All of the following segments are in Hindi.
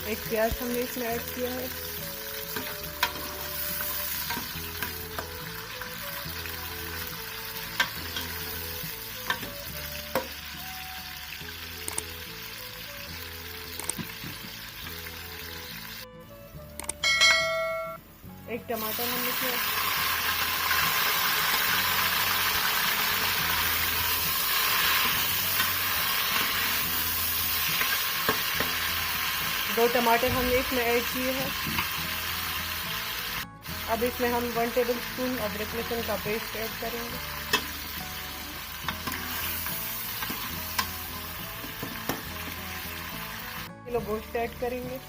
एक प्याज हमने इसमें ऐड किया है। एक टमाटर हमने इसमें, दो टमाटर हमने इसमें ऐड किए हैं। अब इसमें हम 1 टेबलस्पून अदरक लहसुन का पेस्ट ऐड करेंगे। किलो गोश्त ऐड करेंगे।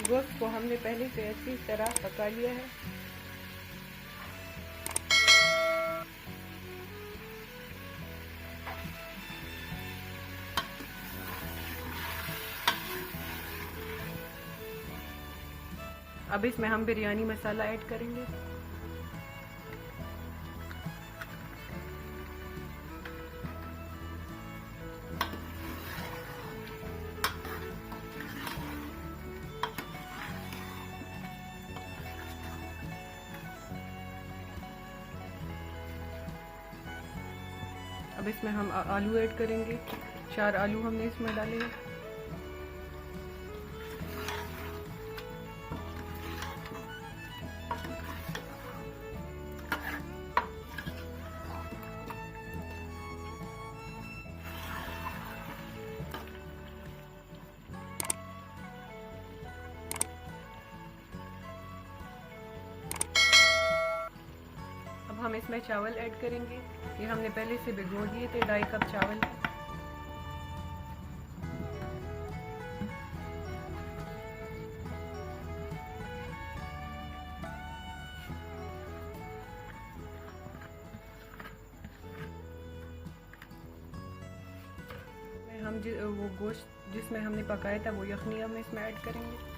गोश्त को हमने पहले से अच्छी तरह पका लिया है। अब इसमें हम बिरयानी मसाला ऐड करेंगे। अब इसमें हम आलू ऐड करेंगे। 4 आलू हमने इसमें डाले हैं। हम इसमें चावल ऐड करेंगे। ये हमने पहले से भिगो दिए थे, 2.5 कप चावल है। हम वो गोश्त जिसमें हमने पकाया था वो यखनी हम इसमें ऐड करेंगे।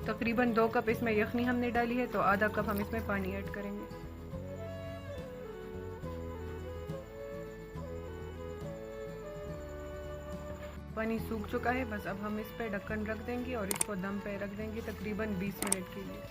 तकरीबन 2 कप इसमें यखनी हमने डाली है, तो आधा कप हम इसमें पानी ऐड करेंगे। पानी सूख चुका है, बस अब हम इस पे ढक्कन रख देंगे और इसको दम पे रख देंगे तकरीबन 20 मिनट के लिए।